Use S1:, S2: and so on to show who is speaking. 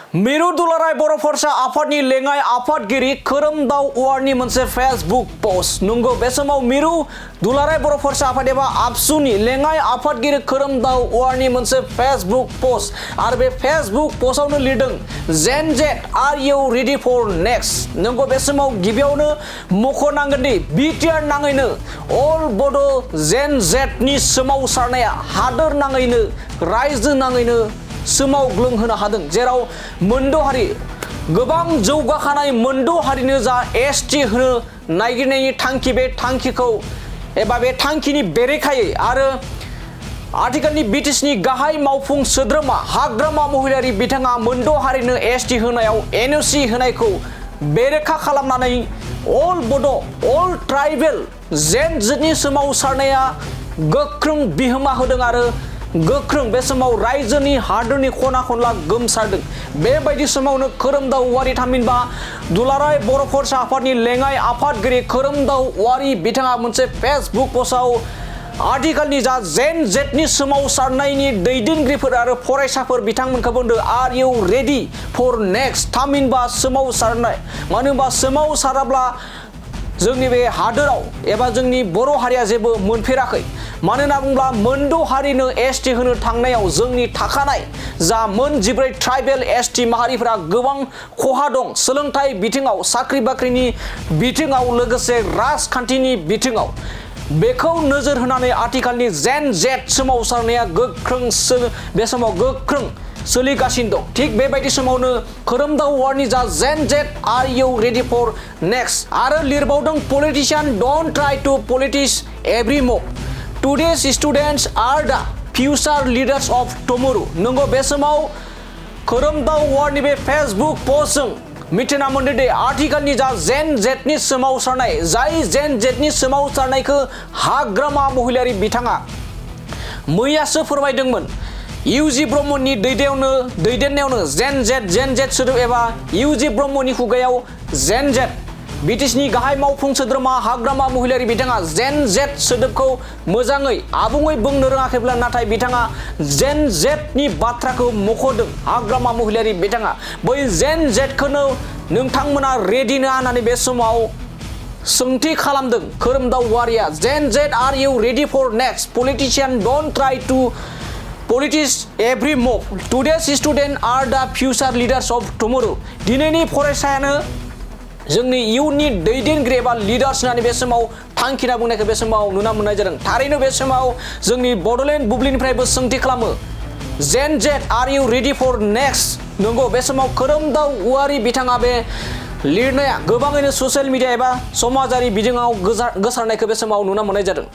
S1: मिरु दुलाराय बर' फरायसा आफादनि लेङाइ आफादगिरि खोरोमदाव औवारिनि मोनसे फेसबुक पोस्ट नंगौ बे समाव मिरु दुलाराय बर' फरायसा आफाद एबा आबसुनि लेङाइ आफादगिरि खोरोमदाव औवारिनि मोनसे फेसबुक पोस्ट आरो बे फेसबुक पोस्टआवनो लिरदों जेन Z are you ready for next नंगौ बे समाव गिबियावनो मख'नांगोन दि बिटिआर नाङैनो अल बड' जेन जेटनि सोमावसारनाया हादोर नाङैनो रायजो नाङैनो सोमावग्लुंहोनो हादों जेराव मोनद' हारि गोबां जौगाखानाय मोनद' हारिनो जा एसटि होनो नागिरनायनि थांखि बे थांखिखौ एबा बे थांखिनि बेरेखायै आरो आथिखालनि बिटिसिनि गाहाय मावफुं सोद्रोमा हाग्रामा महिलारि बिथाङा मोनद' हारिनो एसटि होनायाव एनअसि होनायखौ बेरेखा खालामनानै अल बड' अल ट्राइबेल जेन जेटनि सोमावसारनाया गोख्रों बिहोमा होदों आरो गोख्रों बे समाव रायजोनि हादोरनि खना खनला गोमसारदों बेबायदि समावनो खोरोमदाव औवारि थामहिनबा दुलाराय बर' फरायसा आफादनि लेङाइ आफादगिरि खोरोमदाव औवारि बिथाङा मोनसे फेसबुक पस्टआव आथिखालनि जा जेन जेटनि सोमावसारनायनि दैदेनगिरिफोर आरो फरायसाफोर बिथांमोनखौ बुंदों आर इउ रेडि फर नेक्स्ट थामहिनबा सोमावसारनाय मानो होनबा सोमावसाराब्ला जोंनि बे हादोराव एबा जोंनि बर' हारिया जेबो मोनफेराखै मानो होनना बुङोब्ला मोनद' हारिनो एसटि होनो थांनायाव जोंनि थाखानाय जा मोन 14 ट्राइबेल एसटि माहारिफोरा गोबां खहा दं सोलोंथाइ बिथिङाव साख्रि बाख्रिनि बिथिङाव लोगोसे राजखान्थिनि बिथिङाव बेखौ नोजोर होनानै आथिखालनि जेन जेट सोमावसारनाया गोख्रों बे समाव गोख्रों सोलिगासिनो दं थिग बेबायदि समावनो खोरोमदाव औवारिनि जा gen Z are you ready for next आरो लिरबावदों politician don't try to politics every move today's students are the future leaders of tomorrow नंगौ बे समाव खोरोमदाव औवारिनि बे फेसबुक पोस्टजों मिथिना मोनदों दि आथिखालनि जा जेन जेटनि सोमावसारनाय जाय जेन जेटनि सोमावसारनायखौ हाग्रामा महिलारि बिथाङा मैयासो फोरमायदोंमोन इउजि ब्रह्मनि दैदेननायावनो जेन जेट सोदोब एबा इउजि ब्रह्मनि खुगायाव जेन जेट बिटिसिनि गाहाय मावफुं सोद्रोमा हाग्रामा महिलारि बिथाङा जेन जेट सोदोबखौ मोजाङै आबुङै बुंनो रोङाखैब्ला नाथाय बिथाङा जेन जेटनि बाथ्राखौ मख'दों हाग्रामा महिलारि बिथाङा बै जेन जेटखौनो नोंथांमोना रेडि ना होननानै बे समाव सोंथि खालामदों खोरोमदाव औवारिया gen Z are you ready for next politician don't try to politics every move today's student are the future leaders of tomorrow दिनैनि फरायसायानो जोंनि इयुननि दैदेनगिरि एबा लिडार्स होननानै बे समाव थांखिना बुंनायखौ बे समाव नुना मोननाय जादों थारैनो बे समाव जोंनि बड'लेण्ड बुब्लिनिफ्रायबो सोंथि खालामो जेन Z are you ready for next नंगौ बे समाव खोरोमदाव औवारि बिथाङा बे लिरनाया गोबाङैनो ससियेल मिडिया एबा समाजारि बिजोङाव गोसारनायखौ बे समाव नुना मोननाय जादों।